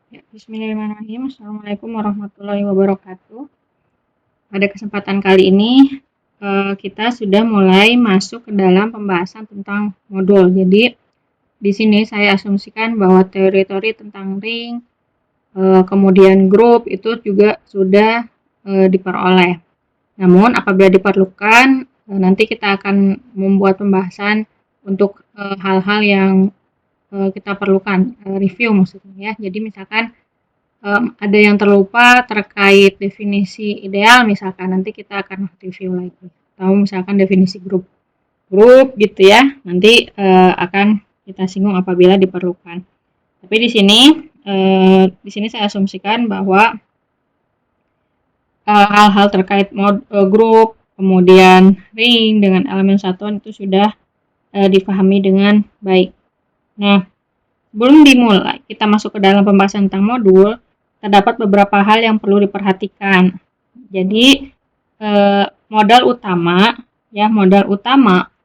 Ya, bismillahirrahmanirrahim. Assalamualaikum warahmatullahi wabarakatuh. Pada kesempatan kali ini, kita sudah mulai masuk ke dalam pembahasan tentang modul. Jadi, di sini saya asumsikan bahwa teori-teori tentang ring, kemudian grup itu juga sudah diperoleh. Namun, apabila diperlukan, nanti kita akan membuat pembahasan untuk hal-hal yang kita perlukan, review maksudnya ya. Jadi, misalkan ada yang terlupa terkait definisi ideal, misalkan nanti kita akan review lagi. Atau misalkan definisi grup gitu ya, nanti akan kita singgung apabila diperlukan. Tapi di sini saya asumsikan bahwa hal-hal terkait grup, kemudian ring dengan elemen satuan itu sudah dipahami dengan baik. Nah, sebelum dimulai kita masuk ke dalam pembahasan tentang modul, terdapat beberapa hal yang perlu diperhatikan. Jadi modal utama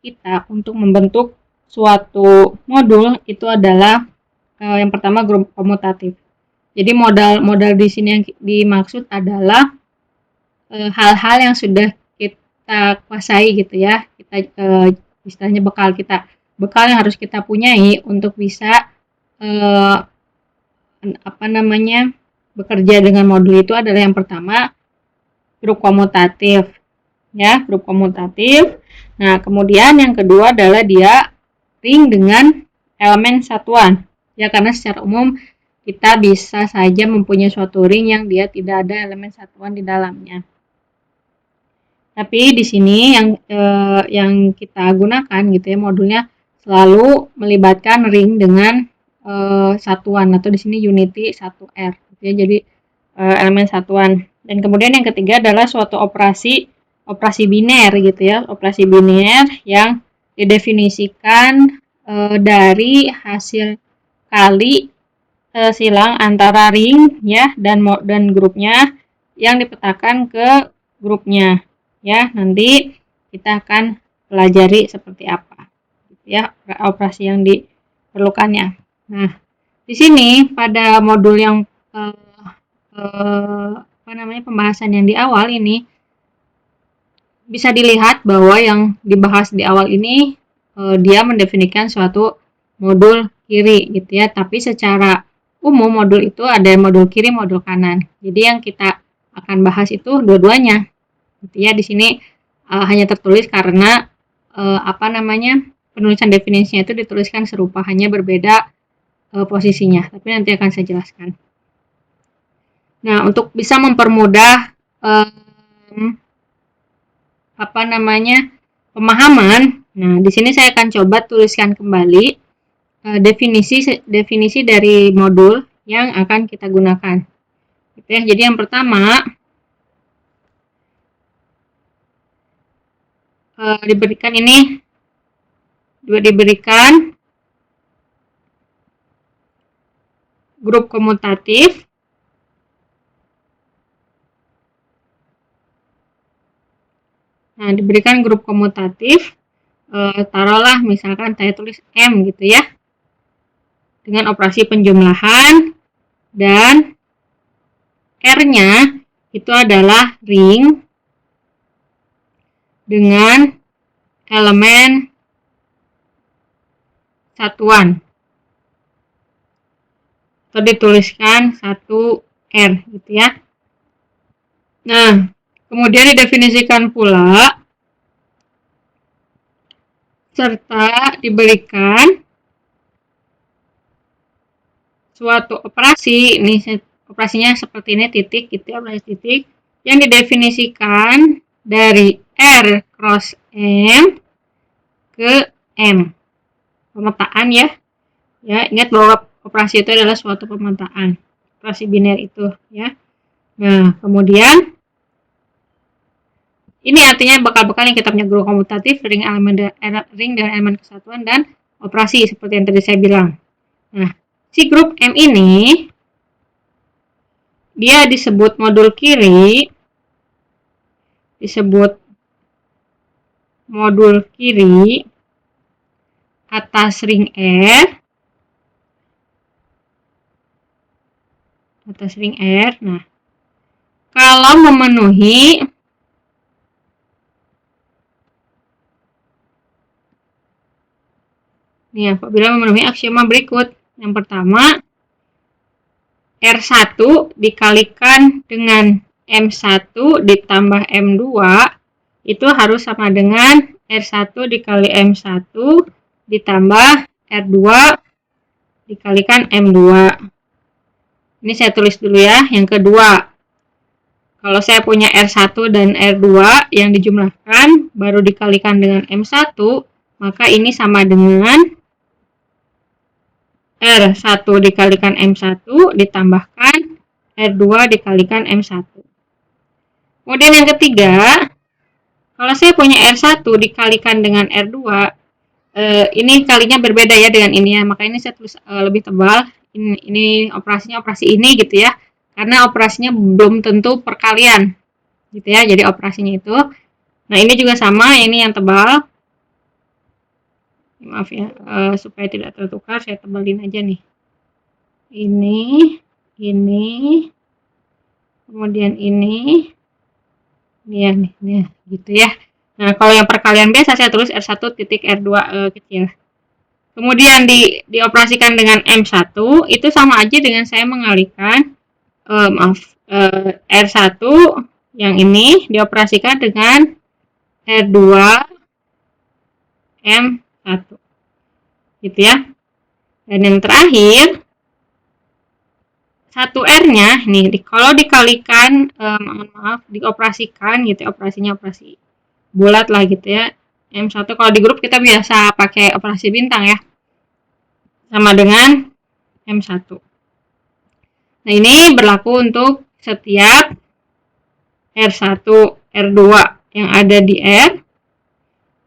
kita untuk membentuk suatu modul itu adalah yang pertama grup komutatif. Jadi modal di sini yang dimaksud adalah hal-hal yang sudah kita kuasai gitu ya. Kita istilahnya bekal yang harus kita punyai untuk bisa bekerja dengan modul itu adalah yang pertama grup komutatif ya, grup komutatif. Nah, kemudian yang kedua adalah dia ring dengan elemen satuan ya, karena secara umum kita bisa saja mempunyai suatu ring yang dia tidak ada elemen satuan di dalamnya. Tapi di sini yang kita gunakan gitu ya, modulnya selalu melibatkan ring dengan satuan, atau di sini unity 1R gitu ya, jadi elemen satuan. Dan kemudian yang ketiga adalah suatu operasi biner gitu ya, operasi biner yang didefinisikan dari hasil kali silang antara ring ya dan grupnya yang dipetakan ke grupnya ya. Nanti kita akan pelajari seperti apa gitu ya operasi yang diperlukannya. Nah, di sini pada modul yang pembahasan yang di awal ini bisa dilihat bahwa yang dibahas di awal ini dia mendefinisikan suatu modul kiri gitu ya, tapi secara umum modul itu ada modul kiri, modul kanan. Jadi yang kita akan bahas itu dua-duanya gitu ya. Di sini hanya tertulis karena penulisan definisinya itu dituliskan serupa, hanya berbeda posisinya, tapi nanti akan saya jelaskan. Nah, untuk bisa mempermudah pemahaman, nah di sini saya akan coba tuliskan kembali definisi dari modul yang akan kita gunakan. Gitu ya. Jadi yang pertama diberikan grup komutatif diberikan grup komutatif, taruhlah misalkan saya tulis M gitu ya, dengan operasi penjumlahan, dan R-nya itu adalah ring dengan elemen satuan, atau dituliskan 1R gitu ya. Nah, kemudian didefinisikan pula serta diberikan suatu operasi, ini operasinya seperti ini, titik gitu ya, operasi titik yang didefinisikan dari R cross M ke M, pemetaan ya. Ya, ingat bahwa operasi itu adalah suatu pemetaan, operasi biner itu ya. Nah, kemudian ini artinya bekal-bekal yang kita punya grup komutatif, ring dengan elemen kesatuan, dan operasi seperti yang tadi saya bilang. Nah, si grup M ini dia disebut modul kiri, atas ring R, atas ring R. Nah, kalau memenuhi nih, apabila memenuhi aksioma berikut. Yang pertama, R1 dikalikan dengan M1 ditambah M2 itu harus sama dengan R1 dikali M1 ditambah R2 dikalikan M2. Ini saya tulis dulu ya. Yang kedua, kalau saya punya R1 dan R2 yang dijumlahkan baru dikalikan dengan M1, maka ini sama dengan R1 dikalikan M1 ditambahkan R2 dikalikan M1. Kemudian yang ketiga, kalau saya punya R1 dikalikan dengan R2, ini kalinya berbeda ya dengan ini ya, maka ini saya tulis lebih tebal. Ini operasinya operasi ini gitu ya, karena operasinya belum tentu perkalian gitu ya, jadi operasinya itu. Nah, ini juga sama, ini yang tebal. Maaf ya, supaya tidak tertukar, saya tebalin aja nih. Ini, kemudian ini ya nih, gitu ya. Nah, kalau yang perkalian biasa saya tulis R1 titik R2 kecil. Kemudian dioperasikan dengan M1, itu sama aja dengan saya mengalihkan, R1 yang ini dioperasikan dengan R2 M1. Gitu ya. Dan yang terakhir, 1R-nya nih kalau dikalikan, dioperasikan gitu, operasinya operasi bulat lah gitu ya. M1 kalau di grup kita biasa pakai operasi bintang ya. Sama dengan M1. Nah, ini berlaku untuk setiap R1, R2 yang ada di R.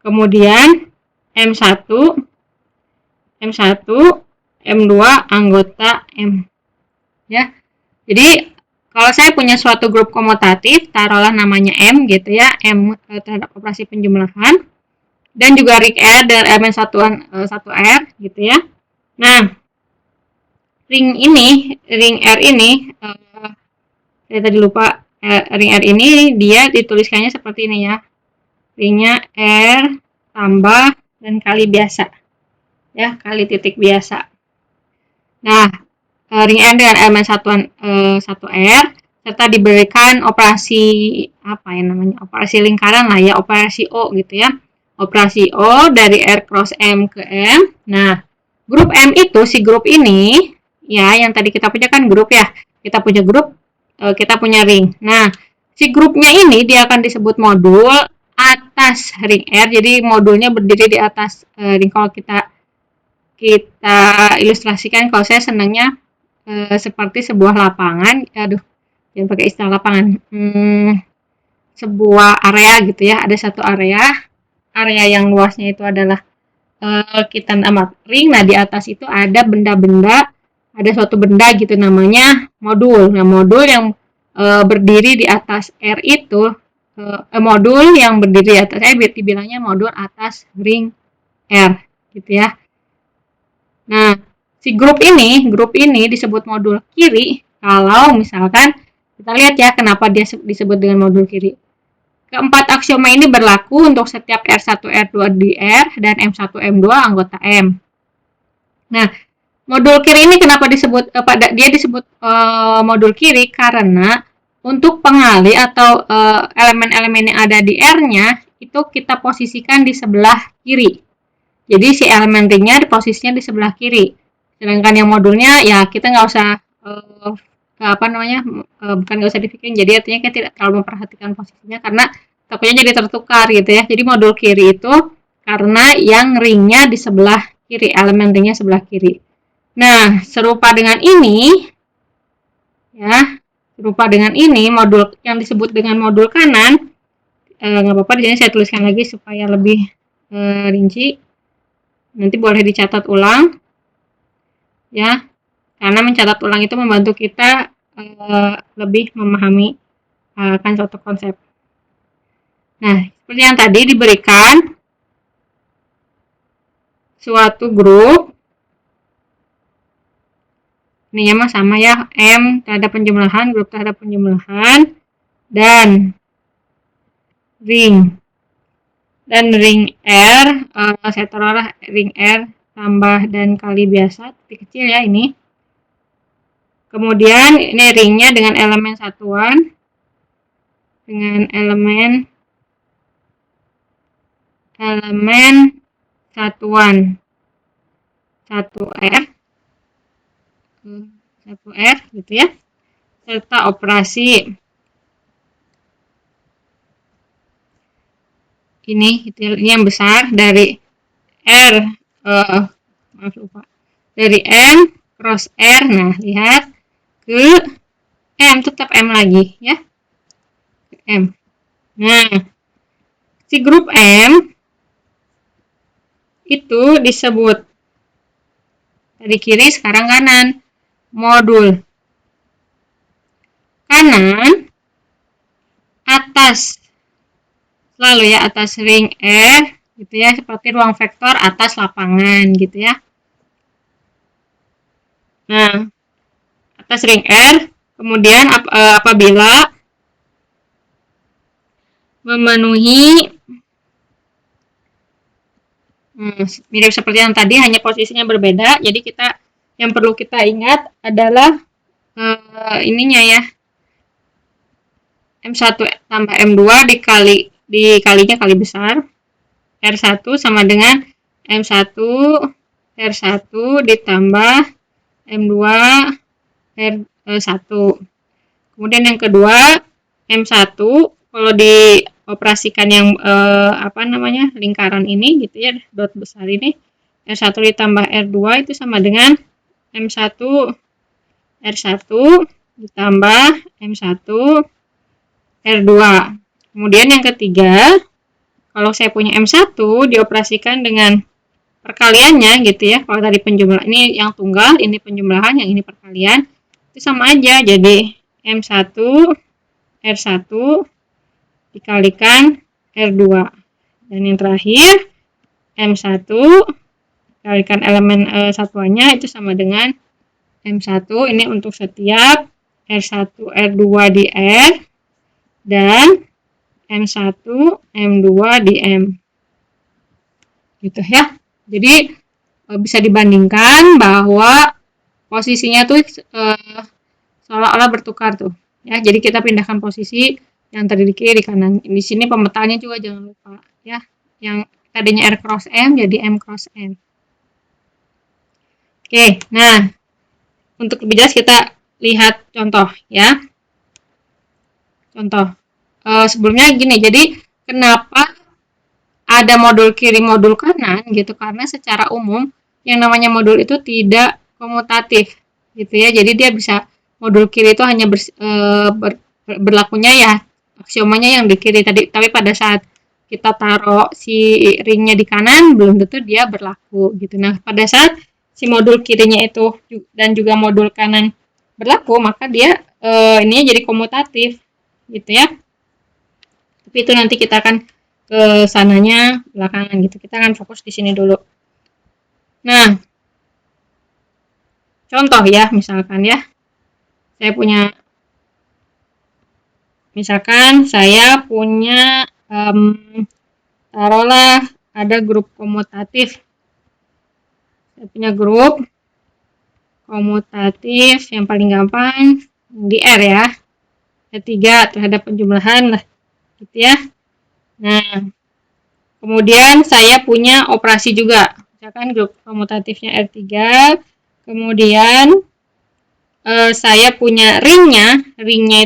Kemudian M1, M2 anggota M. Ya. Jadi kalau saya punya suatu grup komutatif, taruhlah namanya M gitu ya, M terhadap operasi penjumlahan, dan juga ring R dan elemen satuan 1R gitu ya. Nah, ring R ini, saya tadi lupa, ring R ini dia dituliskannya seperti ini ya. Ringnya R tambah dan kali biasa. Ya, kali titik biasa. Nah, ring R dengan elemen satuan 1R serta diberikan operasi apa ya namanya? Operasi lingkaran lah ya, operasi O gitu ya. Operasi O dari R cross M ke M. Nah, grup M itu si grup ini ya, yang tadi kita punya kan grup ya. Kita punya grup, kita punya ring. Nah, si grupnya ini dia akan disebut modul atas ring R. Jadi modulnya berdiri di atas ring. Kalau kita ilustrasikan, kalau saya senangnya seperti sebuah lapangan, aduh, jangan pakai istilah lapangan, sebuah area gitu ya, ada satu area yang luasnya itu adalah kita nama ring. Nah, di atas itu ada benda-benda, ada suatu benda gitu namanya modul. Nah, modul yang berdiri di atas R itu, modul yang berdiri di atas, saya dibilangnya modul atas ring R gitu ya. Nah, si grup ini disebut modul kiri kalau misalkan kita lihat ya kenapa dia disebut dengan modul kiri. Keempat aksioma ini berlaku untuk setiap R1, R2 di R dan M1, M2 anggota M. Nah, modul kiri ini kenapa disebut dia disebut modul kiri karena untuk pengali atau elemen-elemen yang ada di R-nya itu kita posisikan di sebelah kiri. Jadi si elemen ringnya posisinya di sebelah kiri. Sedangkan yang modulnya ya kita nggak usah bukan nggak usah dipikirin. Jadi artinya kita tidak terlalu memperhatikan posisinya karena takutnya jadi tertukar gitu ya. Jadi modul kiri itu karena yang ringnya di sebelah kiri, elemen ringnya sebelah kiri. Nah, serupa dengan ini ya, modul yang disebut dengan modul kanan, nggak apa-apa di sini saya tuliskan lagi supaya lebih rinci. Nanti boleh dicatat ulang ya, karena mencatat ulang itu membantu kita lebih memahami kan suatu konsep. Nah, seperti yang tadi diberikan suatu grup Ini mah sama ya, M terhadap penjumlahan, grup terhadap penjumlahan, dan ring. Dan ring R, saya taruhlah ring R tambah dan kali biasa, titik kecil ya ini. Kemudian ini ringnya dengan elemen satuan, dengan elemen satuan 1R, 1R gitu ya, serta operasi ini yang besar dari R, maaf lupa, dari N cross R. Nah, lihat ke M, tetap M lagi ya, M. Nah, si grup M itu disebut dari kiri sekarang kanan, modul. Kanan atas selalu ya, atas ring R gitu ya, seperti ruang vektor atas lapangan gitu ya. Nah, atas ring R, kemudian apabila memenuhi mirip seperti yang tadi, hanya posisinya berbeda. Jadi yang perlu kita ingat adalah ininya ya, M1 tambah M2 dikalinya kali besar, R1 sama dengan M1 R1 ditambah M2 R1. Kemudian yang kedua, M1 kalau dioperasikan yang lingkaran ini gitu ya, dot besar ini, R1 ditambah R2 itu sama dengan M1 R1 ditambah M1 R2. Kemudian yang ketiga, kalau saya punya M1 dioperasikan dengan perkaliannya gitu ya, kalau tadi penjumlah ini yang tunggal, ini penjumlahan, yang ini perkalian, itu sama aja, jadi M1 R1 dikalikan R2. Dan yang terakhir, M1 dikalikan elemen satuannya itu sama dengan M1, ini untuk setiap R1 R2 di R, dan M1 M2 di M. Gitu ya. Jadi bisa dibandingkan bahwa posisinya tuh seolah-olah bertukar tuh ya. Jadi kita pindahkan posisi yang tadi di kiri di kanan. Di sini pemetaannya juga jangan lupa ya. Yang tadinya R cross M jadi M cross N. Oke, nah untuk lebih jelas kita lihat contoh ya. Contoh. Sebelumnya gini, jadi kenapa ada modul kiri, modul kanan gitu, karena secara umum yang namanya modul itu tidak komutatif gitu ya. Jadi dia bisa modul kiri itu hanya berlakunya ya aksiomanya yang di kiri tadi, tapi pada saat kita taruh si ringnya di kanan belum tentu dia berlaku gitu. Nah, pada saat si modul kirinya itu dan juga modul kanan berlaku, maka dia ininya jadi komutatif gitu ya. Tapi itu nanti kita akan ke sananya belakangan gitu. Kita akan fokus di sini dulu. Nah, contoh ya, misalkan ya, saya punya taruhlah ada grup komutatif. Saya punya grup komutatif yang paling gampang di R ya. R3 terhadap penjumlahan lah gitu ya. Nah, kemudian saya punya operasi juga. Misalkan grup komutatifnya R3, kemudian saya punya ringnya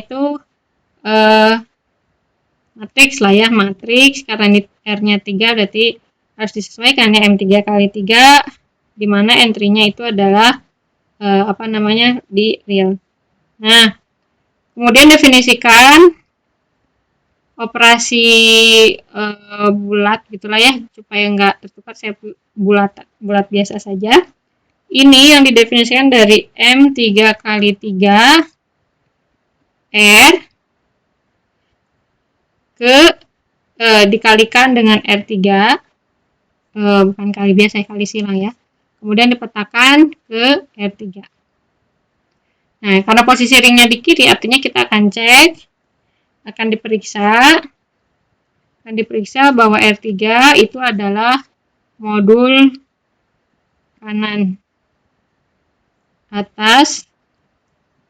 itu matriks lah ya, matriks, karena ini R-nya 3 berarti harus disesuaikan ya, M3 kali 3, di mana entry-nya itu adalah di real. Nah, kemudian definisikan operasi bulat gitulah ya, supaya nggak tertukar, saya bulat biasa saja. Ini yang didefinisikan dari M3 kali 3 R dikalikan dengan R3, bukan kali biasa, kali silang ya. Kemudian dipetakan ke R3. Nah, karena posisi ringnya di kiri, artinya kita akan cek, akan diperiksa bahwa R3 itu adalah modul kanan atas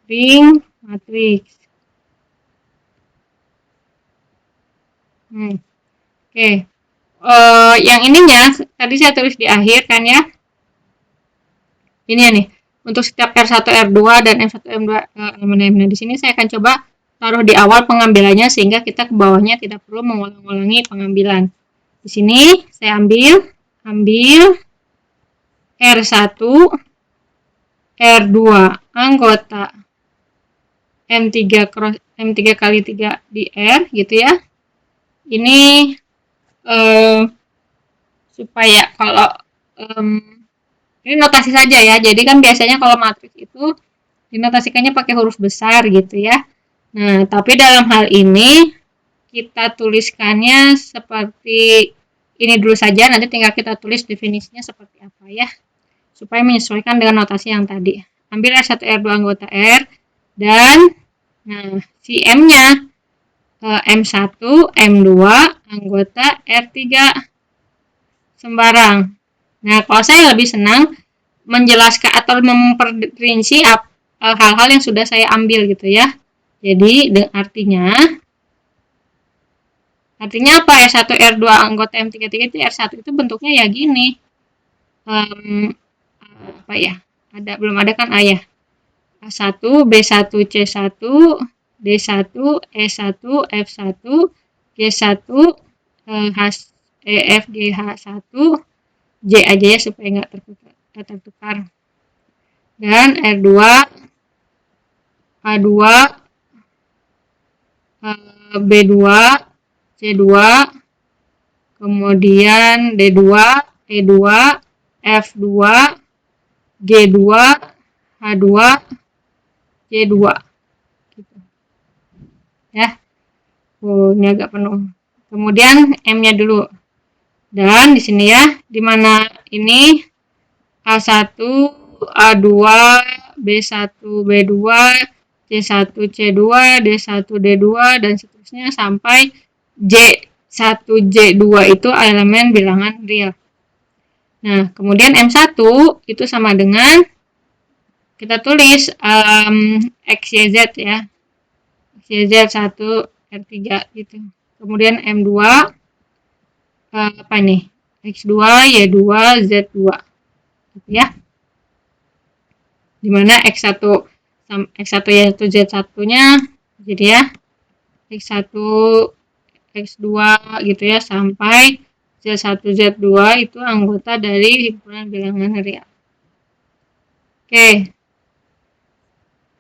ring matriks. Oke. Yang ininya tadi saya tulis di akhir kan ya. Ini ya nih. Untuk setiap R1, R2 dan M1, M2 elemen-elemen di sini saya akan coba taruh di awal pengambilannya sehingga kita ke bawahnya tidak perlu mengulang-ulangi pengambilan. Di sini saya ambil R1, R2 anggota M3 kali 3 di R gitu ya. Ini supaya kalau ini notasi saja ya. Jadi kan biasanya kalau matriks itu dinotasikannya pakai huruf besar gitu ya. Nah, tapi dalam hal ini kita tuliskannya seperti ini dulu saja. Nanti tinggal kita tulis definisinya seperti apa ya. Supaya menyesuaikan dengan notasi yang tadi. Ambil R1, R2 anggota R. Dan nah, si M-nya M1, M2 anggota R3 sembarang. Nah, kalau saya lebih senang menjelaskan atau memperinci hal-hal yang sudah saya ambil gitu ya. Jadi artinya apa? R1, R2 anggota M33 itu R1 itu bentuknya ya gini. Apa ya? Belum ada kan A ya. A1, B1, C1, D1, E1, F1, G1, H, G, H1, J aja ya supaya nggak tertukar. Dan R2, A2, B2, C2, kemudian D2, E2, F2, G2, H2, C2. Gitu. Ya. Ini agak penuh. Kemudian M-nya dulu. Dan di sini ya, di mana ini A1, A2, B1, B2, C1, C2, D1, D2, dan seterusnya sampai J1, J2 itu elemen bilangan real. Nah, kemudian M1 itu sama dengan kita tulis X, Y, Z ya. X, Y, Z 1, R3 gitu. Kemudian M2 apa nih? X2, Y2, Z2 gitu ya. Dimana X1 Y1 Z1-nya jadi ya X1 X2 gitu ya sampai Z1 Z2 itu anggota dari himpunan bilangan real. Oke.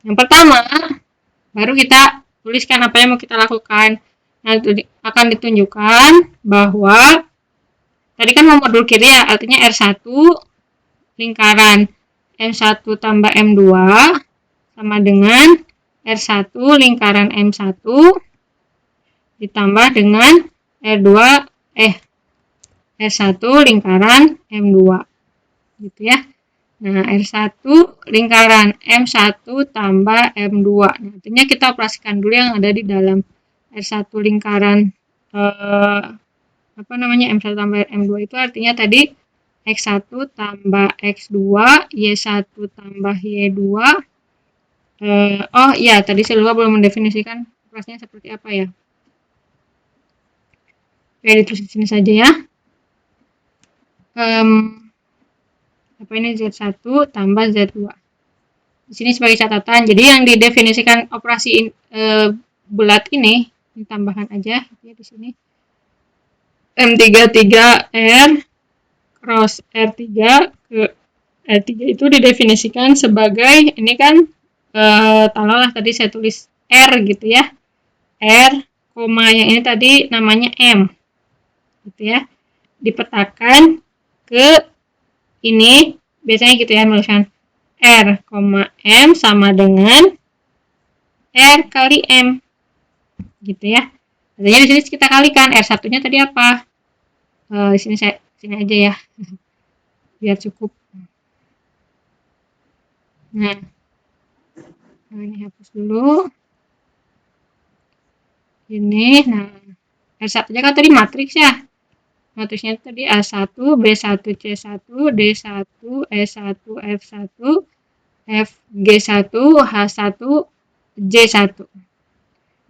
Yang pertama baru kita tuliskan apa yang mau kita lakukan. Nah, itu akan ditunjukkan bahwa tadi kan mau modul kiri ya, artinya R1 lingkaran M1 tambah M2 sama dengan R1 lingkaran M1 ditambah dengan R1 lingkaran M2 gitu ya. Nah, R1 lingkaran M1 tambah M2. Nah, artinya kita operasikan dulu yang ada di dalam R1 lingkaran M1 tambah M2 itu artinya tadi X1 tambah X2, Y1 tambah Y2. Oh iya, tadi saya lupa belum mendefinisikan operasinya seperti apa ya. Oke, ditulis di sini saja ya. Apa ini Z1 tambah Z2. Di sini sebagai catatan. Jadi yang didefinisikan operasi bulat ini tambahan aja ya di sini. M33R cross R3 ke R3 itu didefinisikan sebagai ini kan taruhlah tadi saya tulis R gitu ya. R, yang ini tadi namanya M. Gitu ya. Dipetakan ke ini biasanya gitu ya menuliskan R, M sama dengan R kali M. Gitu ya. Artinya di sini kita kalikan R1-nya tadi apa? Di sini aja ya. Biar cukup. Nah. Nah, ini hapus dulu. Ini, nah, R1 aja kan tadi matriks ya. Matriksnya tadi A1, B1, C1, D1, E1, F1, FG1, H1, J1.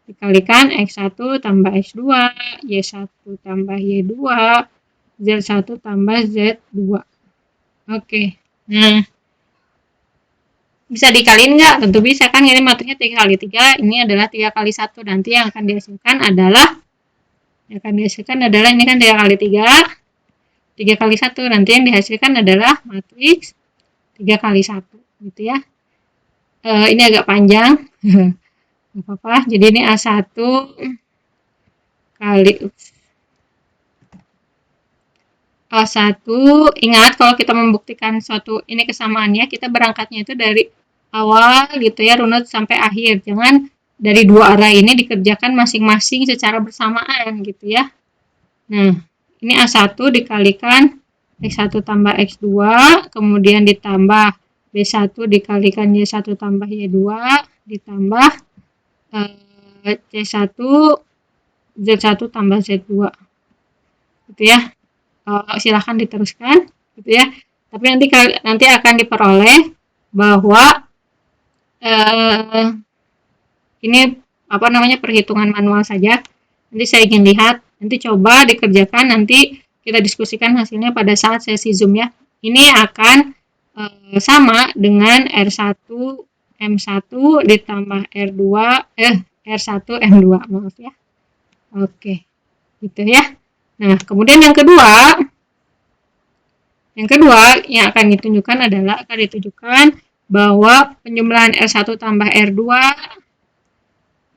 Dikalikan X1 tambah X2, Y1 tambah Y2, Z1 tambah Z2. Oke, nah bisa dikaliin nggak? Tentu bisa kan, ini matriksnya 3 kali 3, ini adalah 3 kali 1. Nanti yang akan dihasilkan adalah ini kan 3 kali 3, 3 kali 1. Nanti yang dihasilkan adalah matriks 3 kali 1 gitu ya. Ini agak panjang. Nggak apa-apa. Jadi ini A1 kali A1. Ingat kalau kita membuktikan suatu ini kesamaannya, kita berangkatnya itu dari awal gitu ya, runut sampai akhir. Jangan dari dua arah ini dikerjakan masing-masing secara bersamaan gitu ya. Nah, ini A1 dikalikan X1 tambah X2, kemudian ditambah B1 dikalikan Y1 tambah Y2, ditambah C1 Z1 tambah Z2 gitu ya. Silahkan diteruskan gitu ya. Tapi nanti akan diperoleh bahwa ini apa namanya perhitungan manual saja. Nanti saya ingin lihat, nanti coba dikerjakan, nanti kita diskusikan hasilnya pada saat sesi Zoom ya. Ini akan sama dengan R1 M1 ditambah R2 R1 M2, maaf ya. Oke. Gitu ya. Nah, kemudian yang kedua yang akan ditunjukkan adalah bahwa penjumlahan R1 tambah R2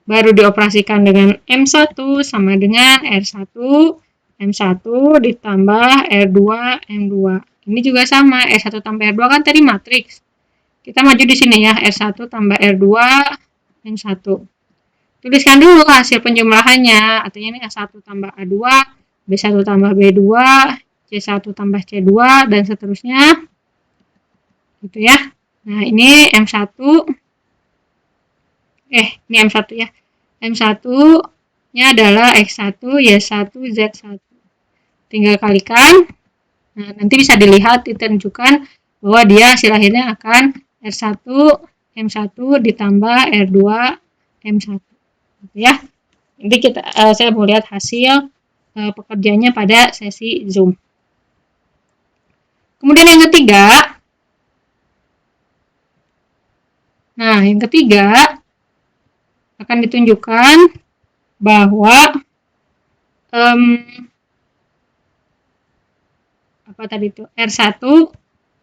baru dioperasikan dengan M1 sama dengan R1 M1 ditambah R2 M2. Ini juga sama, R1 tambah R2 kan tadi matriks. Kita maju di sini ya, R1 tambah R2 M1. Tuliskan dulu hasil penjumlahannya, artinya ini A1 tambah A2, B1 tambah B2, C1 tambah C2, dan seterusnya. Gitu ya. Nah, ini M1. Ini M1 ya. M1-nya adalah X1, Y1, Z1. Tinggal kalikan. Nah, nanti bisa dilihat, ditunjukkan bahwa dia hasil akhirnya akan R1, M1 ditambah R2, M1. Gitu ya. Nanti saya mau lihat hasil pekerjaannya pada sesi Zoom. Kemudian yang ketiga. Nah, yang ketiga akan ditunjukkan bahwa R1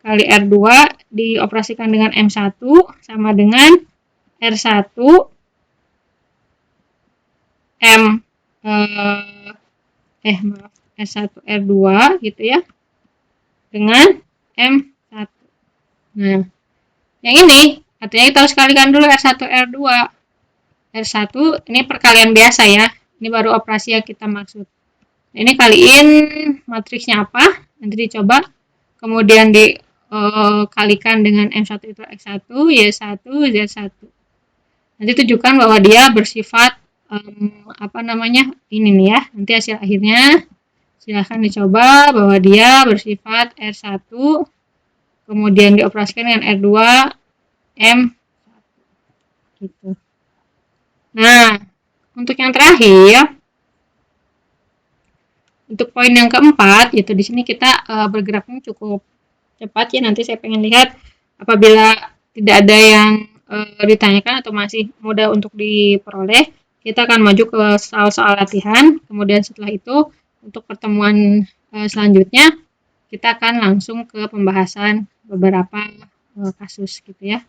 kali R2 dioperasikan dengan M1 sama dengan R1 R1 R2 gitu ya dengan M1. Nah, yang ini artinya kita harus kalikan dulu R1 R2. R1 ini perkalian biasa ya. Ini baru operasi yang kita maksud. Ini kaliin matriksnya apa? Nanti dicoba. Kemudian dikalikan dengan M1 itu X1, Y1, Z1. Nanti tunjukkan bahwa dia bersifat ini nih ya. Nanti hasil akhirnya silahkan dicoba bahwa dia bersifat R1, kemudian dioperasikan dengan R2, M1. Gitu. Nah, untuk yang terakhir, untuk poin yang keempat, yaitu di sini kita bergeraknya cukup cepat ya. Nanti saya pengen lihat apabila tidak ada yang ditanyakan atau masih mudah untuk diperoleh, kita akan maju ke soal-soal latihan. Kemudian setelah itu, untuk pertemuan selanjutnya, kita akan langsung ke pembahasan beberapa kasus gitu ya.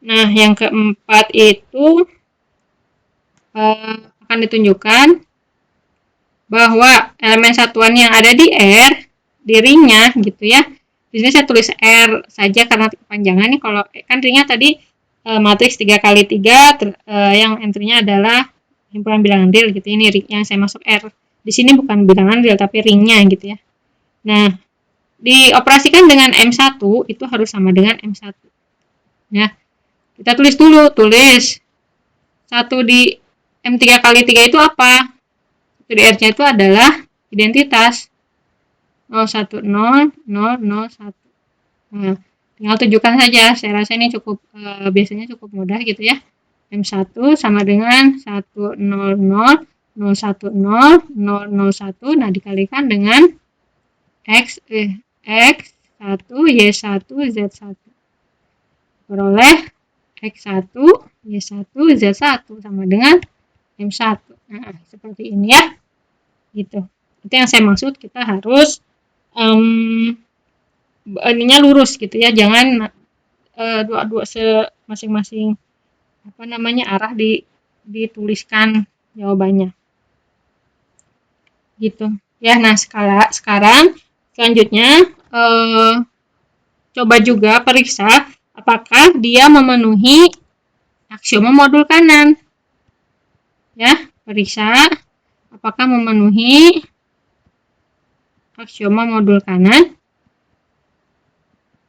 Nah, yang keempat itu akan ditunjukkan bahwa elemen satuan yang ada di R, di ringnya gitu ya. Di sini saya tulis R saja karena kepanjangan nih. Kalau kan ringnya tadi matriks 3 kali 3 yang entry-nya adalah himpunan bilangan real gitu. Ini ringnya saya masuk R. Di sini bukan bilangan real tapi ringnya gitu ya. Nah, dioperasikan dengan M1 itu harus sama dengan M1. Ya. Kita tulis dulu, tulis 1 di M3 kali 3 itu apa? 1 di R-nya itu adalah identitas 01001. Nah, tinggal tunjukkan saja. Saya rasa ini cukup biasanya cukup mudah gitu ya. M1 sama dengan 1000001. Nah, dikalikan dengan X1 Y1 Z1. Beroleh X1 Y1 Z1 sama dengan M1. Nah, seperti ini ya. Gitu. Itu yang saya maksud, kita harus ininya lurus gitu ya, jangan dua masing-masing arah dituliskan jawabannya gitu ya. Nah, sekarang selanjutnya coba juga periksa apakah dia memenuhi aksioma modul kanan ya. Periksa apakah memenuhi aksioma modul kanan.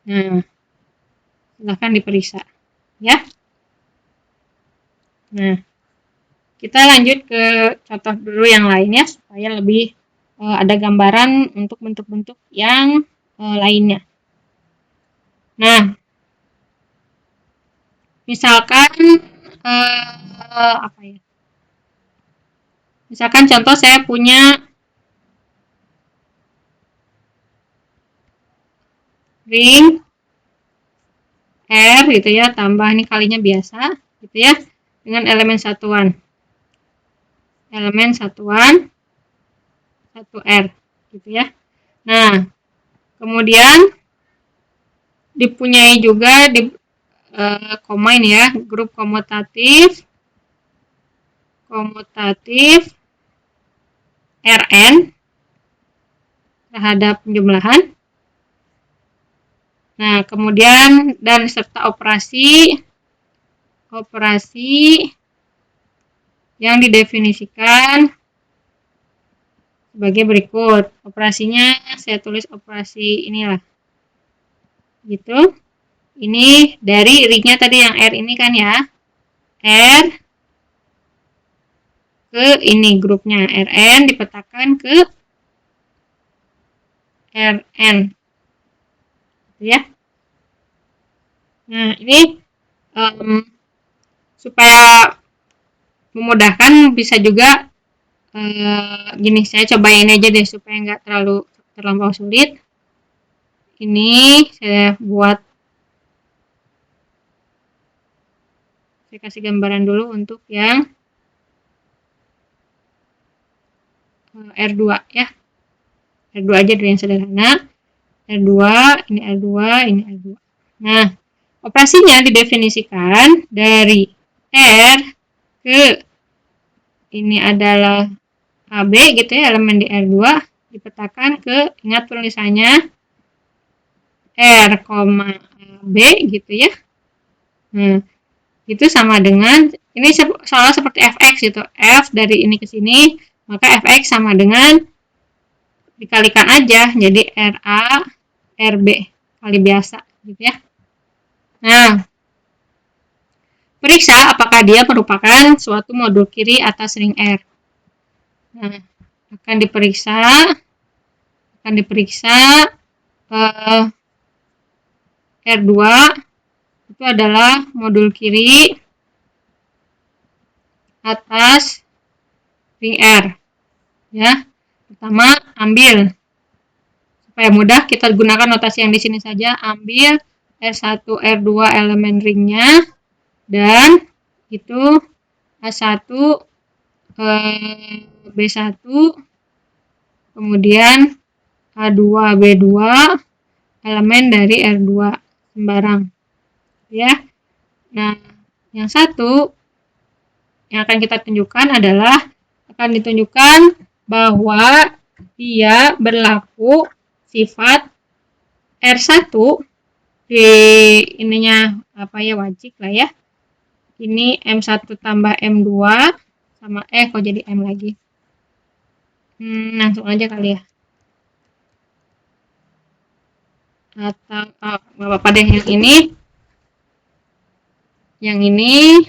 Nah, silahkan diperiksa ya. Nah, kita lanjut ke contoh dulu yang lainnya supaya lebih ada gambaran untuk bentuk-bentuk yang lainnya. Nah, misalkan apa ya? Misalkan contoh saya punya ring R gitu ya, tambah ini kalinya biasa gitu ya, dengan elemen satuan 1R gitu ya. Nah, kemudian dipunyai juga di combine ya, grup komutatif Rn terhadap penjumlahan. Nah, kemudian dan serta operasi yang didefinisikan sebagai berikut. Operasinya saya tulis operasi inilah. Gitu. Ini dari ringnya tadi yang R ini kan ya. R ke ini grupnya Rn dipetakan ke Rn. Gitu ya. Nah, ini supaya memudahkan bisa juga gini, saya cobain aja deh supaya nggak terlampau sulit. Ini saya buat, saya kasih gambaran dulu untuk yang R2 ya. R2 aja dulu yang sederhana. R2, ini R2, ini R2. Nah, operasinya didefinisikan dari R ke ini adalah AB gitu ya, elemen di R2 dipetakan ke, ingat tulisannya R, AB gitu ya. Nah, itu sama dengan, ini soalnya seperti fx gitu, f dari ini ke sini, maka fx sama dengan dikalikan aja, jadi RA RB kali biasa gitu ya. Nah, periksa apakah dia merupakan suatu modul kiri atas ring R. Nah, akan diperiksa R2 itu adalah modul kiri atas ring R ya. Pertama, ambil, supaya mudah kita gunakan notasi yang di sini saja, ambil R1 R2 elemen ringnya dan itu A1 B1 kemudian A2 B2 elemen dari R2 sembarang ya. Nah, yang satu yang akan kita tunjukkan adalah akan ditunjukkan bahwa dia berlaku sifat R1 di ininya apa ya, wajib lah ya. Ini M1 tambah M2 sama kok jadi M lagi. Langsung aja kali ya. Atau nggak apa-apa deh, yang Yang ini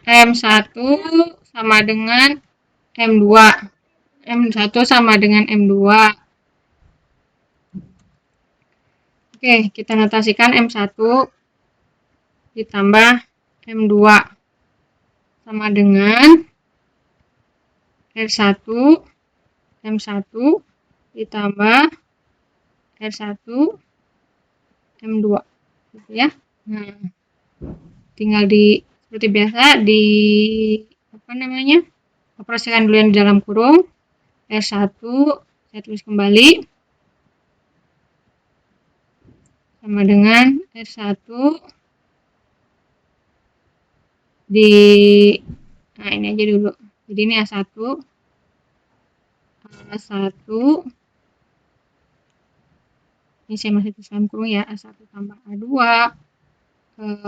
M1 sama dengan M2. M1 sama dengan M2. Oke, kita notasikan M1 ditambah M2 sama dengan R1 M1 ditambah R1 M2 gitu ya. Nah, tinggal seperti biasa operasikan dulu yang di dalam kurung. R1 saya tulis kembali sama dengan R1 nah ini aja dulu. Jadi ini A1 ini saya masih tuliskan kurung ya, A1 tambah A2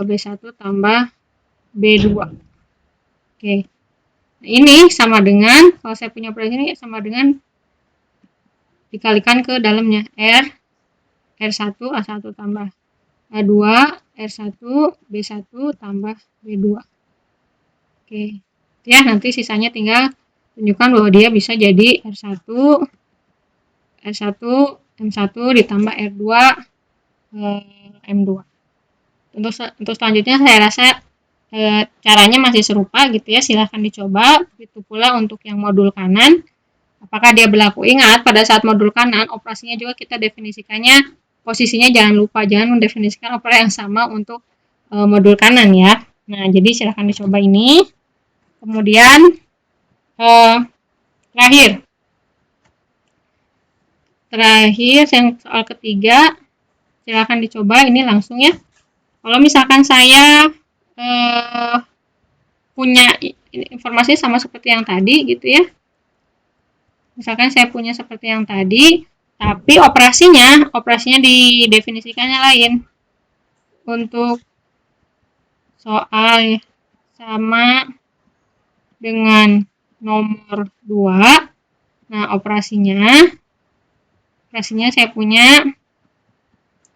B1 tambah B2. Oke. Nah, ini sama dengan, kalau saya punya operasi ini sama dengan dikalikan ke dalamnya R1 A1 tambah A2 R1 B1 tambah B2. Oke. Ya, nanti sisanya tinggal tunjukkan bahwa dia bisa jadi R1 M1 ditambah R2 M2. Untuk selanjutnya saya rasa caranya masih serupa gitu ya, silahkan dicoba. Begitu pula untuk yang modul kanan, apakah dia berlaku? Ingat, pada saat modul kanan operasinya juga kita definisikannya, posisinya jangan lupa, jangan mendefinisikan operasi yang sama untuk modul kanan ya. Nah, jadi silahkan dicoba ini. Kemudian terakhir yang soal ketiga, silahkan dicoba ini langsung ya. Kalau misalkan saya punya informasi sama seperti yang tadi gitu ya, misalkan saya punya seperti yang tadi, tapi operasinya didefinisikannya lain. Untuk soal sama dengan nomor 2, nah operasinya saya punya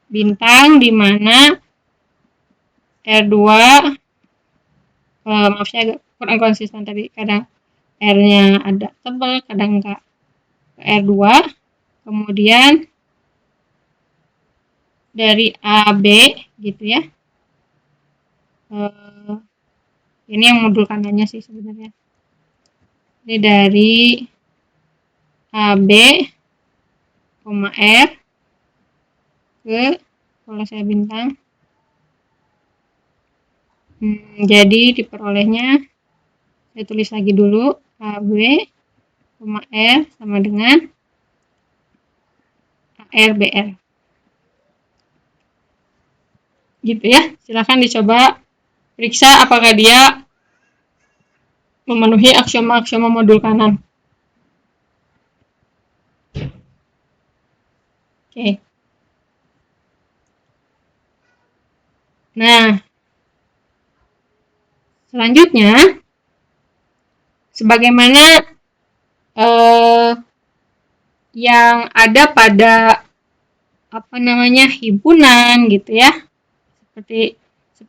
bintang di mana R2 maaf saya agak kurang konsisten tadi, kadang R-nya ada tebal, kadang enggak. R2 kemudian dari AB gitu ya, ini yang modul kanannya sih sebenarnya, ini dari AB, R ke, kalau saya bintang, jadi diperolehnya, saya tulis lagi dulu, AB, R sama dengan ARBR. Gitu ya, silahkan dicoba periksa apakah dia memenuhi aksioma-aksioma modul kanan. Oke. Nah, selanjutnya, sebagaimana yang ada pada himpunan gitu ya, seperti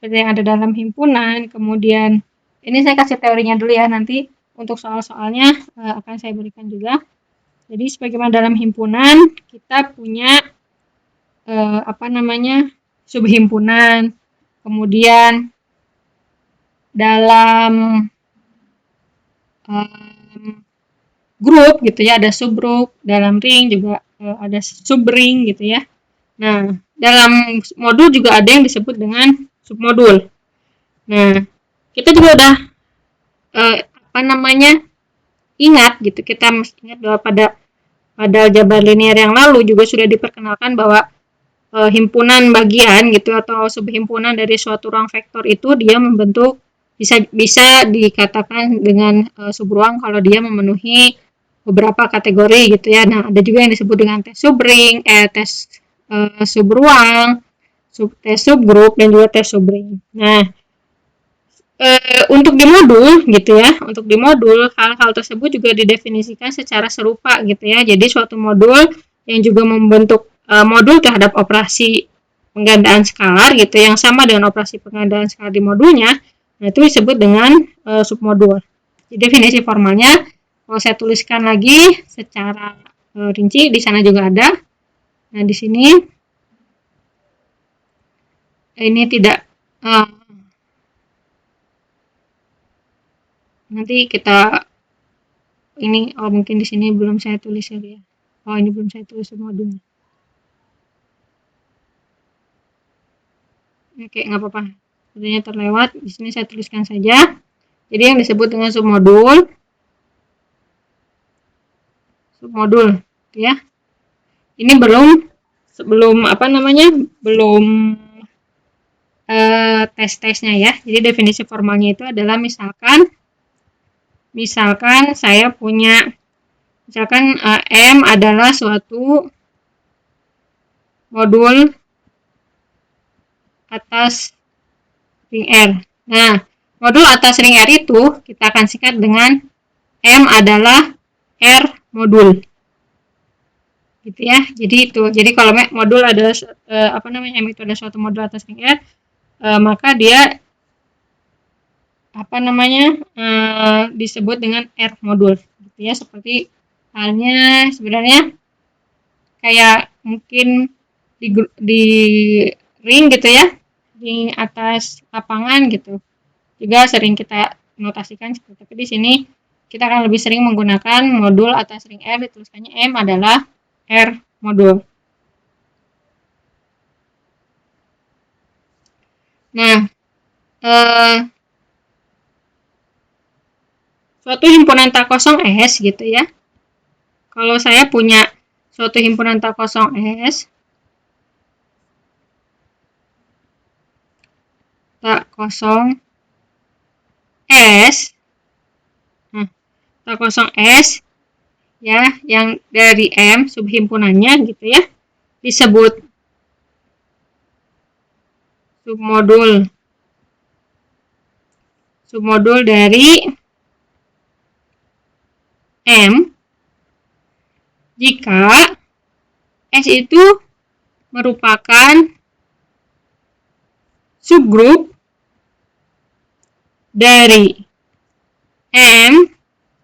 yang ada dalam himpunan. Kemudian ini saya kasih teorinya dulu ya, nanti untuk soal-soalnya akan saya berikan juga. Jadi sebagaimana dalam himpunan kita punya subhimpunan, kemudian dalam grup gitu ya, ada subgrup, dalam ring juga ada subring gitu ya. Nah, dalam modul juga ada yang disebut dengan submodul. Nah, kita juga udah ingat gitu, kita mesti ingat bahwa pada aljabar linear yang lalu juga sudah diperkenalkan bahwa himpunan bagian gitu atau subhimpunan dari suatu ruang vektor itu dia membentuk bisa dikatakan dengan subruang kalau dia memenuhi beberapa kategori gitu ya. Nah, ada juga yang disebut dengan tes subring, tes subruang, tes subgrup, dan juga tes subring. Nah, untuk di modul gitu ya, untuk di modul hal-hal tersebut juga didefinisikan secara serupa gitu ya. Jadi suatu modul yang juga membentuk modul terhadap operasi penggandaan skalar gitu yang sama dengan operasi penggandaan skalar di modulnya, nah itu disebut dengan submodul. Jadi definisi formalnya kalau saya tuliskan lagi secara rinci di sana juga ada. Nah di sini ini tidak nanti kita ini mungkin di sini belum saya tulis ya. Ini belum saya tulis submodulnya. Oke, nggak apa-apa. Sebenarnya terlewat. Di sini saya tuliskan saja. Jadi yang disebut dengan submodul, ya. Ini sebelum belum tes-tesnya ya. Jadi definisi formalnya itu adalah misalkan saya punya, M adalah suatu modul atas ring R. Nah, modul atas ring R itu kita akan singkat dengan M adalah R modul. Gitu ya. Jadi kalau modul adalah M itu adalah suatu modul atas ring R, maka dia disebut dengan R modul. Gitu ya, seperti halnya sebenarnya kayak mungkin di ring gitu ya, di atas lapangan gitu. Juga sering kita notasikan seperti, tapi di sini kita akan lebih sering menggunakan modul atas ring R, dituliskannya M adalah R modul. Nah, suatu himpunan tak kosong S gitu ya. Kalau saya punya suatu himpunan tak kosong S, tak kosong S, nah, tak kosong S ya, yang dari M subhimpunannya gitu ya, disebut submodul dari M jika S itu merupakan subgrup dari M,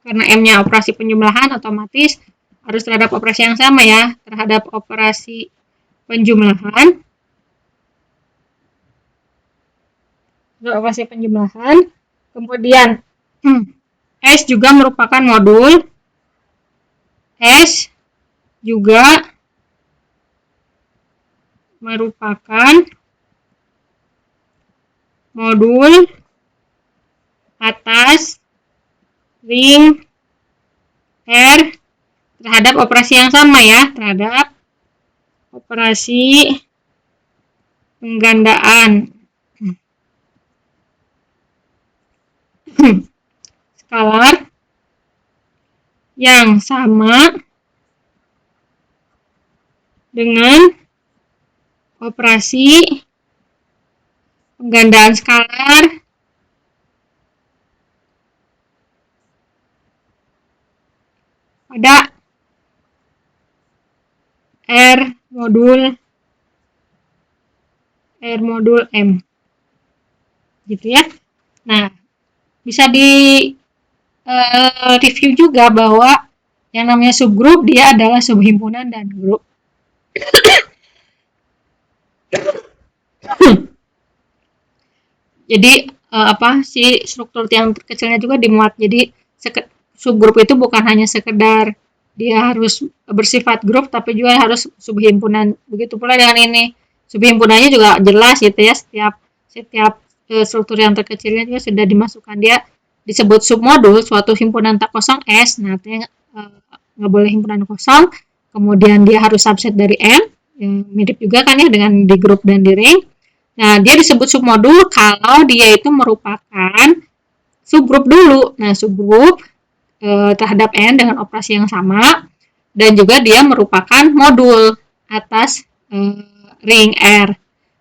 karena M-nya operasi penjumlahan, otomatis harus terhadap operasi yang sama ya, terhadap operasi penjumlahan. Kemudian S juga merupakan modul, S juga merupakan modul atas ring R terhadap operasi yang sama ya, terhadap operasi penggandaan skalar yang sama dengan operasi penggandaan skalar pada R modul M. Gitu ya. Nah, bisa di review juga bahwa yang namanya subgrup dia adalah subhimpunan dan grup. Jadi si struktur yang terkecilnya juga dimuat. Jadi subgrup itu bukan hanya sekedar dia harus bersifat grup, tapi juga harus subhimpunan. Begitu pula dengan ini, subhimpunannya juga jelas gitu ya, setiap struktur yang terkecilnya juga sudah dimasukkan, dia disebut submodul suatu himpunan tak kosong S. Nah, artinya nggak boleh himpunan kosong, kemudian dia harus subset dari M, yang mirip juga kan ya dengan di grup dan di ring. Nah, dia disebut submodul kalau dia itu merupakan subgrup dulu. Nah, subgrup terhadap N dengan operasi yang sama, dan juga dia merupakan modul atas ring R.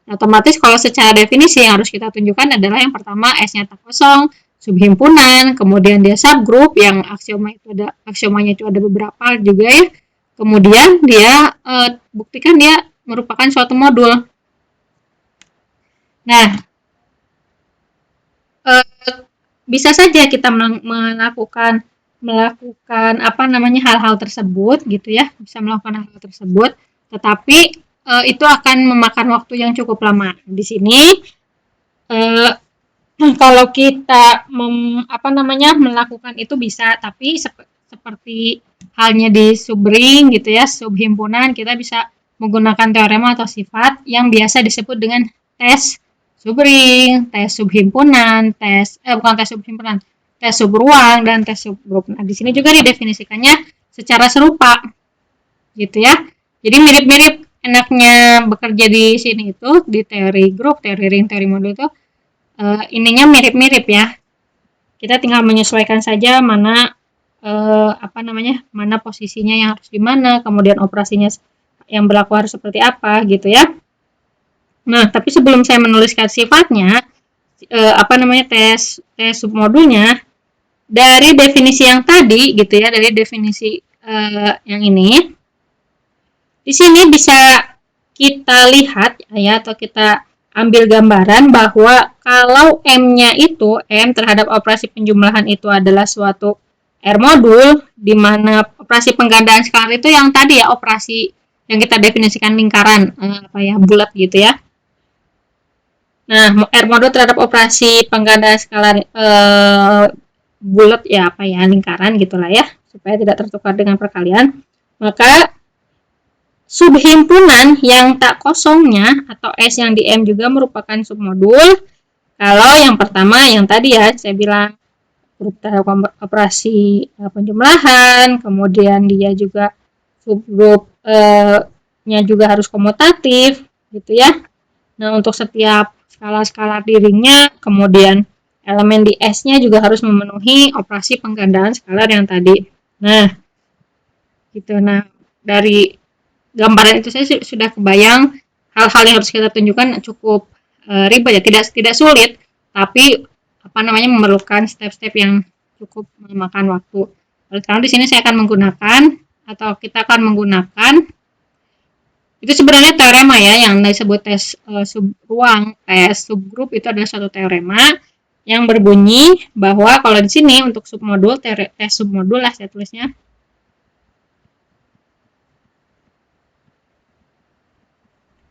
Nah, otomatis kalau secara definisi yang harus kita tunjukkan adalah yang pertama S-nya tak kosong, subhimpunan, kemudian dia subgrup yang aksiomanya itu ada beberapa juga ya. Kemudian dia buktikan dia merupakan suatu modul. Nah, bisa saja kita melakukan apa namanya hal-hal tersebut gitu ya, bisa melakukan hal-hal tersebut, tetapi itu akan memakan waktu yang cukup lama. Di sini kalau kita apa namanya melakukan itu bisa, tapi seperti halnya di subring gitu ya, subhimpunan, kita bisa menggunakan teorema atau sifat yang biasa disebut dengan tes subring, tes subhimpunan, bukan tes subhimpunan, tes subruang dan tes subgrup. Nah, di sini juga didefinisikannya secara serupa gitu ya. Jadi mirip-mirip enaknya bekerja di sini itu di teori grup, teori ring, teori modul itu ininya mirip-mirip ya. Kita tinggal menyesuaikan saja mana apa namanya, mana posisinya yang harus di mana, kemudian operasinya yang berlaku harus seperti apa gitu ya. Nah, tapi sebelum saya menuliskan sifatnya, apa namanya tes submodulnya dari definisi yang tadi gitu ya, dari definisi yang ini, di sini bisa kita lihat ya atau kita ambil gambaran bahwa kalau M-nya itu, M terhadap operasi penjumlahan itu adalah suatu R modul, di mana operasi penggandaan skalar itu yang tadi ya, operasi yang kita definisikan lingkaran, apa ya, bulat gitu ya. Nah, R modul terhadap operasi penggandaan skalar bulat ya, apa ya, lingkaran gitulah ya, supaya tidak tertukar dengan perkalian. Maka subhimpunan yang tak kosongnya atau S yang di M juga merupakan submodul. Kalau yang pertama yang tadi ya saya bilang grup terhadap operasi penjumlahan, kemudian dia juga subgrup nya juga harus komutatif gitu ya. Nah, untuk setiap skala-skala di ringnya, kemudian elemen di S-nya juga harus memenuhi operasi penggandaan skalar yang tadi. Nah, gitu. Nah, dari gambaran itu saya sudah kebayang hal-hal yang harus kita tunjukkan cukup ribet ya, tidak sulit, tapi apa namanya memerlukan step-step yang cukup memakan waktu. Lalu sekarang di sini saya akan menggunakan atau kita akan menggunakan itu sebenarnya teorema ya yang disebut tes subruang, tes subgrup itu adalah suatu teorema yang berbunyi bahwa kalau di sini untuk submodul tes submodul lah saya tulisnya.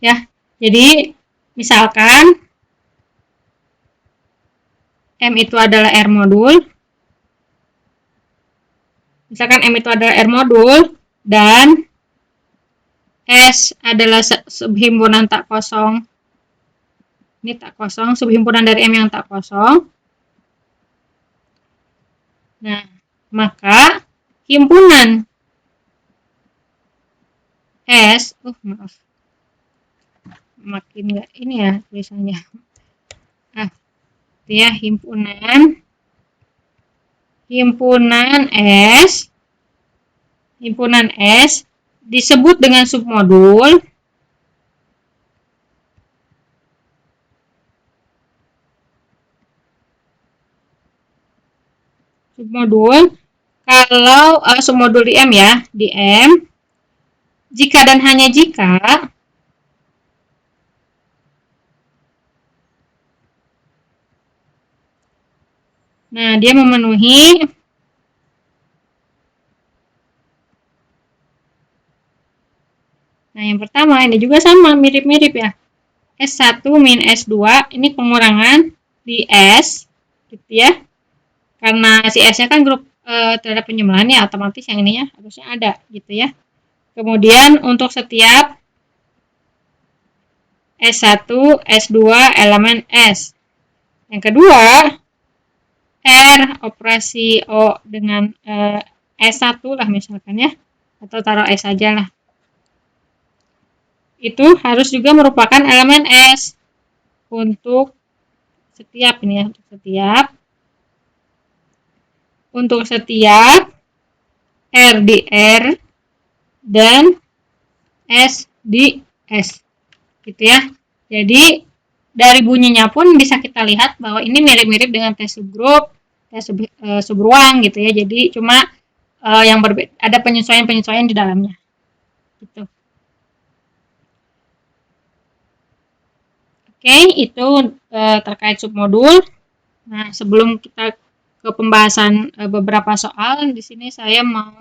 Ya, jadi misalkan M itu adalah R modul. Misalkan M itu adalah R modul dan S adalah subhimpunan tak kosong. Ini tak kosong, subhimpunan dari M yang tak kosong. Nah, maka himpunan S, maaf. Makin enggak ini ya tulisannya. Ya, himpunan S disebut dengan submodul kalau submodul di M ya, di M jika dan hanya jika nah dia memenuhi nah yang pertama ini juga sama mirip-mirip ya, S1 min S2 ini pengurangan di S gitu ya, karena si S nya kan grup terhadap penjumlahan ya, otomatis yang ininya harusnya ada gitu ya. Kemudian untuk setiap S1, S2 elemen S. Yang kedua, R operasi O dengan S1 lah misalkan ya, atau taruh S aja lah. Itu harus juga merupakan elemen S untuk setiap ini ya, untuk setiap R di R dan S di S gitu ya. Jadi dari bunyinya pun bisa kita lihat bahwa ini mirip-mirip dengan tes subgrup, tes subruang gitu ya. Jadi cuma yang berbeda, ada penyesuaian-penyesuaian di dalamnya. Gitu. Oke, itu terkait submodul. Nah, sebelum kita ke pembahasan beberapa soal, di sini saya mau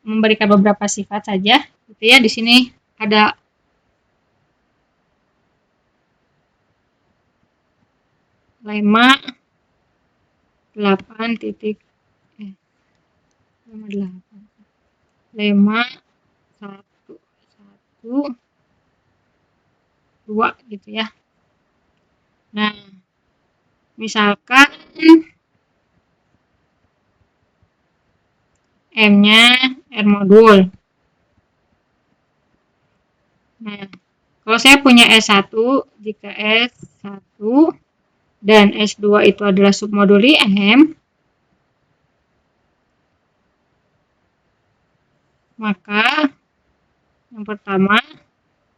memberikan beberapa sifat saja, gitu ya. Di sini ada lemma 8 titik lemma 1 1 2 gitu ya. Nah, misalkan M-nya R modul. Nah, kalau saya punya S1, jika S1 dan S2 itu adalah submodul di M, maka yang pertama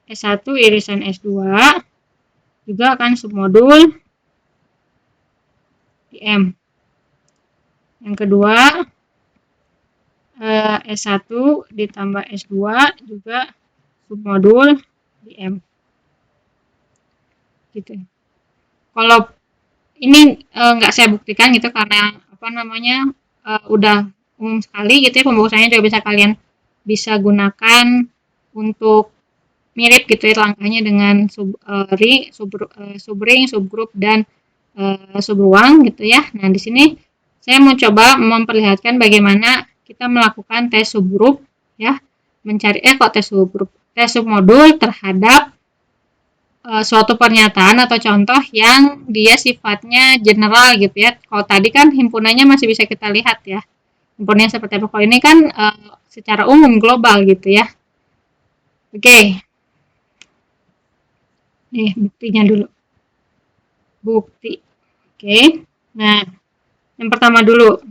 S1 irisan S2 juga akan submodul di M. Yang kedua, S1 ditambah S2 juga submodul di M. Gitu. Kalau ini nggak saya buktikan gitu karena udah umum sekali gitu ya, pembahasannya juga bisa gunakan untuk mirip gitu ya langkahnya dengan subring, subgroup dan subruang gitu ya. Nah, di sini saya mau coba memperlihatkan bagaimana kita melakukan tes subgroup ya, tes submodul terhadap suatu pernyataan atau contoh yang dia sifatnya general gitu ya. Kalau tadi kan himpunannya masih bisa kita lihat ya. Himpunannya seperti apa. Kalau ini kan secara umum global gitu ya. Oke. Nih buktinya dulu. Bukti. Oke. Nah, yang pertama dulu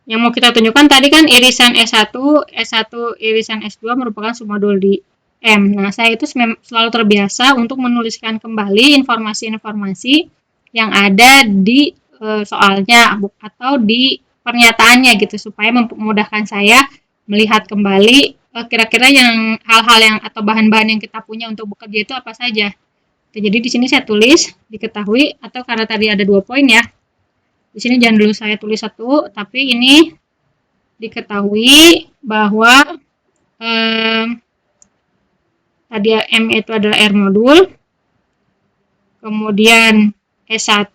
yang mau kita tunjukkan tadi kan irisan S1 irisan S2 merupakan submodul di M. Nah, saya itu selalu terbiasa untuk menuliskan kembali informasi-informasi yang ada di soalnya atau di pernyataannya gitu supaya memudahkan saya melihat kembali kira-kira yang hal-hal yang atau bahan-bahan yang kita punya untuk bekerja itu apa saja. Jadi di sini saya tulis diketahui atau karena tadi ada 2 poin ya. Di sini jangan dulu saya tulis 1, tapi ini diketahui bahwa tadi M itu adalah R modul, kemudian S1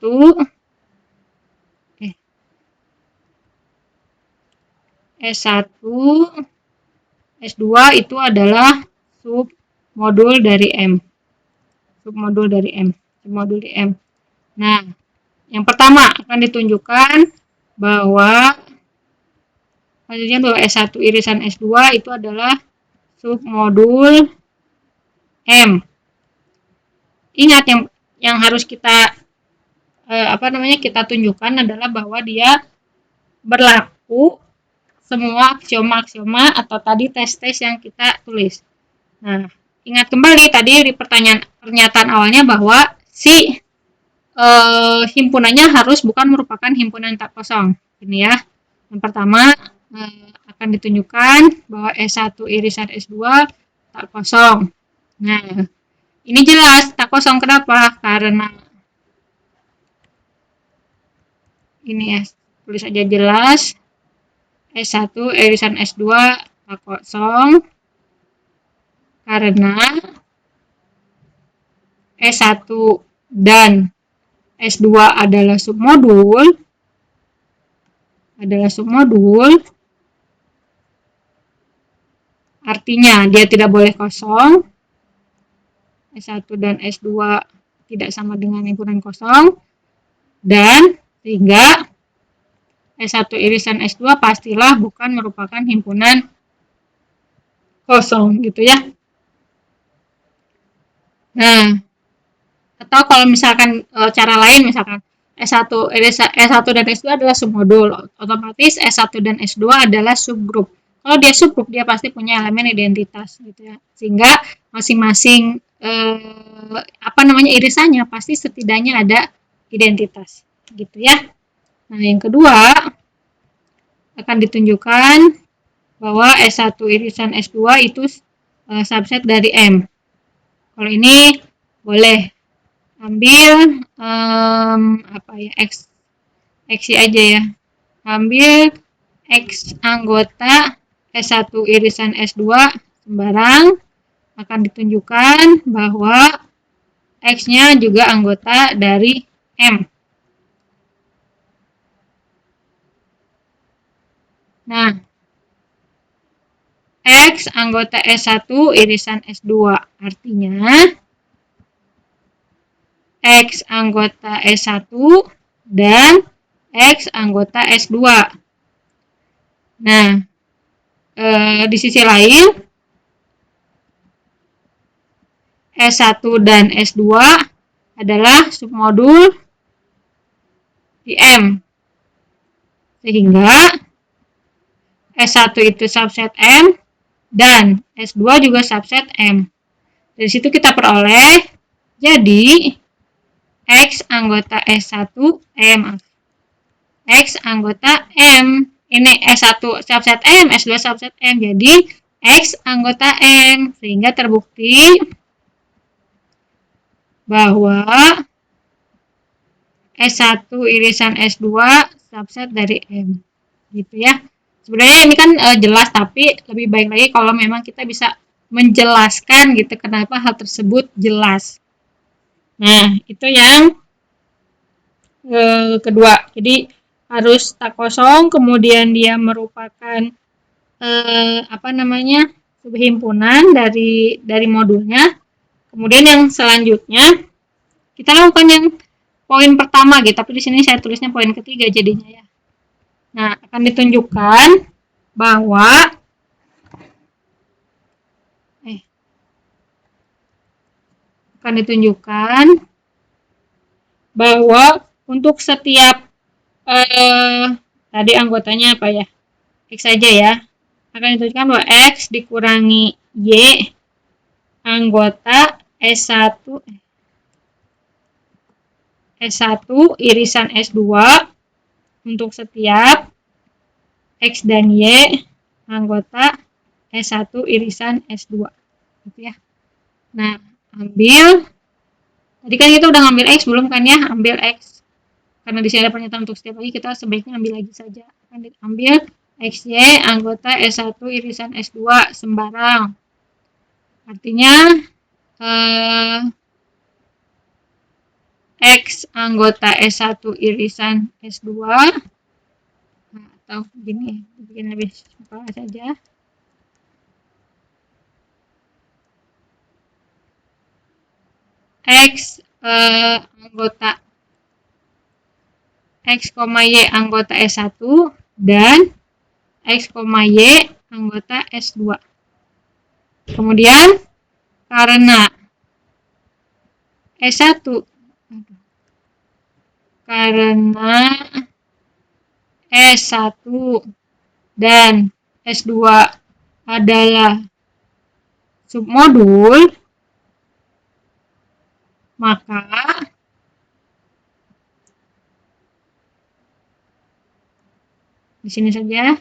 S2 itu adalah submodul dari M. Submodul di M. Nah, yang pertama akan ditunjukkan bahwa S1 irisan S2 itu adalah submodul M. Ingat yang harus kita kita tunjukkan adalah bahwa dia berlaku semua aksioma atau tadi tes-tes yang kita tulis. Nah, ingat kembali tadi di pernyataan awalnya bahwa si himpunannya bukan merupakan himpunan tak kosong. Ini ya. Yang pertama akan ditunjukkan bahwa S1 irisan S2 tak kosong. Nah, ini jelas tak kosong. Kenapa? Karena ini ya, tulis aja jelas S1 irisan S2 tak kosong karena S1 dan S2 adalah submodul artinya dia tidak boleh kosong. S1 dan S2 tidak sama dengan himpunan kosong dan sehingga S1 irisan S2 pastilah bukan merupakan himpunan kosong gitu ya. Nah, atau kalau misalkan cara lain misalkan S1 dan S2 adalah submodul, otomatis S1 dan S2 adalah subgroup. Kalau dia subgroup dia pasti punya elemen identitas gitu ya. Sehingga masing-masing irisannya pasti setidaknya ada identitas gitu ya. Nah, yang kedua akan ditunjukkan bahwa S1 irisan S2 itu subset dari M. Kalau ini boleh ambil apa ya, X aja ya. Ambil X anggota S1 irisan S2 sembarang, akan ditunjukkan bahwa X-nya juga anggota dari M. Nah, X anggota S1 irisan S2 artinya X anggota S1 dan X anggota S2. Nah, di sisi lain, S1 dan S2 adalah submodul di M. Sehingga S1 itu subset M dan S2 juga subset M. Dari situ kita peroleh jadi X anggota S1 X anggota M. Ini S1 subset M, S2 subset M. Jadi X anggota M. Sehingga terbukti bahwa S1 irisan S2 subset dari M. Gitu ya. Sebenarnya ini kan jelas, tapi lebih baik lagi kalau memang kita bisa menjelaskan gitu kenapa hal tersebut jelas. Nah, itu yang kedua. Jadi harus tak kosong, kemudian dia merupakan subhimpunan dari modulnya. Kemudian yang selanjutnya kita lakukan yang poin pertama gitu, tapi di sini saya tulisnya poin ketiga jadinya ya. Nah, akan ditunjukkan bahwa untuk setiap tadi anggotanya apa ya, X saja ya, akan ditunjukkan bahwa X dikurangi Y anggota S1 irisan S2 untuk setiap X dan Y anggota S1 irisan S2 gitu ya. Nah, tadi kan kita udah ngambil X belum kan ya, ambil X karena di sini ada pernyataan untuk setiap lagi, kita sebaiknya ambil lagi saja. Akan diambil XY anggota S1 irisan S2 sembarang. Artinya X anggota S1 irisan S2, atau begini, bikin lebih simpel saja. X anggota X, Y anggota S1 dan X, Y anggota S2. Kemudian karena S1 dan S2 adalah submodul, maka di sini saja,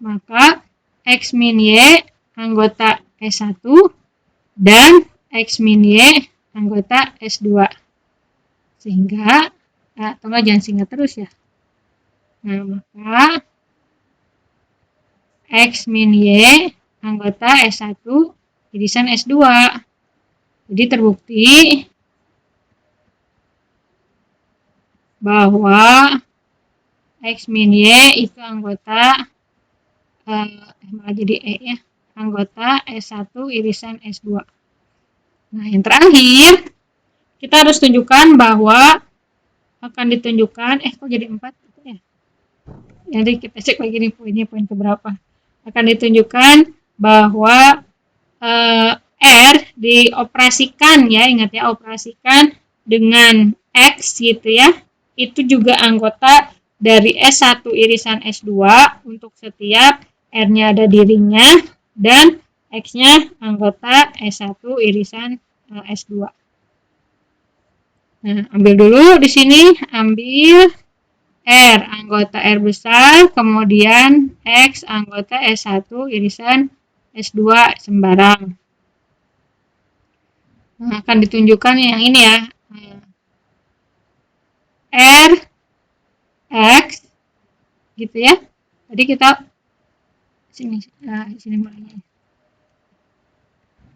maka X min Y anggota S1 dan X min Y anggota S2. Sehingga, atau enggak jangan singkat terus ya. Nah, maka X min Y anggota S1 irisan S2. Jadi terbukti bahwa X min Y itu anggota malah jadi E ya, anggota S1 irisan S2. Nah, yang terakhir kita harus tunjukkan bahwa akan ditunjukkan kok jadi 4 gitu ya. Jadi kita cek lagi nih poinnya, poin keberapa. Akan ditunjukkan bahwa R dioperasikan ya, ingat ya, operasikan dengan X gitu ya. Itu juga anggota dari S1 irisan S2 untuk setiap R-nya ada di ringnya dan X-nya anggota S1 irisan S2. Nah, ambil dulu di sini, ambil R anggota R besar, kemudian X anggota S1 irisan S2 sembarang. Nah, akan ditunjukkan yang ini ya. R, X, gitu ya. Jadi kita sini mulainya.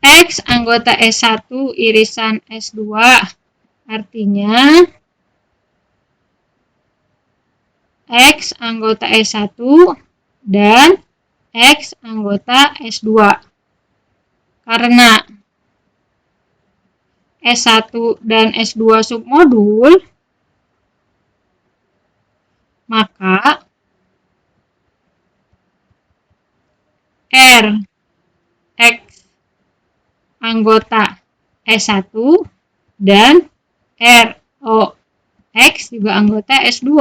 X anggota S1 irisan S2 artinya X anggota S1 dan X anggota S2. Karena S1 dan S2 submodul, maka R X anggota S1 dan R O X juga anggota S2.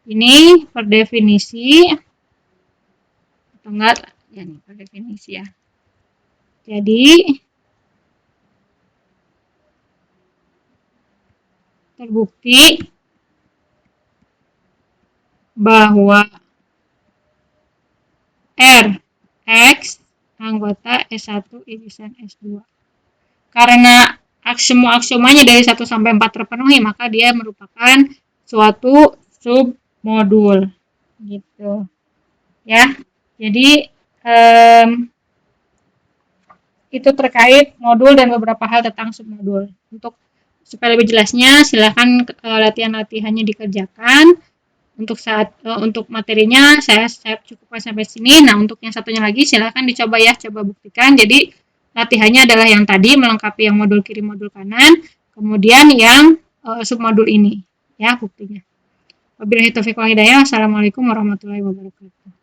Ini per definisi atau enggak ya nih per definisi ya. Jadi terbukti bahwa R X anggota S1 irisan S2. Karena aksioma-aksiomanya dari 1 sampai 4 terpenuhi, maka dia merupakan suatu submodul. Gitu. Ya. Jadi itu terkait modul dan beberapa hal tentang submodul. Untuk supaya lebih jelasnya, silakan latihan-latihannya dikerjakan. Untuk materinya saya cukupkan sampai sini. Nah, untuk yang satunya lagi silakan dicoba ya, coba buktikan. Jadi latihannya adalah yang tadi melengkapi yang modul kiri, modul kanan, kemudian yang submodul ini ya buktinya. Wabillahi taufiq wal hidayah. Assalamualaikum warahmatullahi wabarakatuh.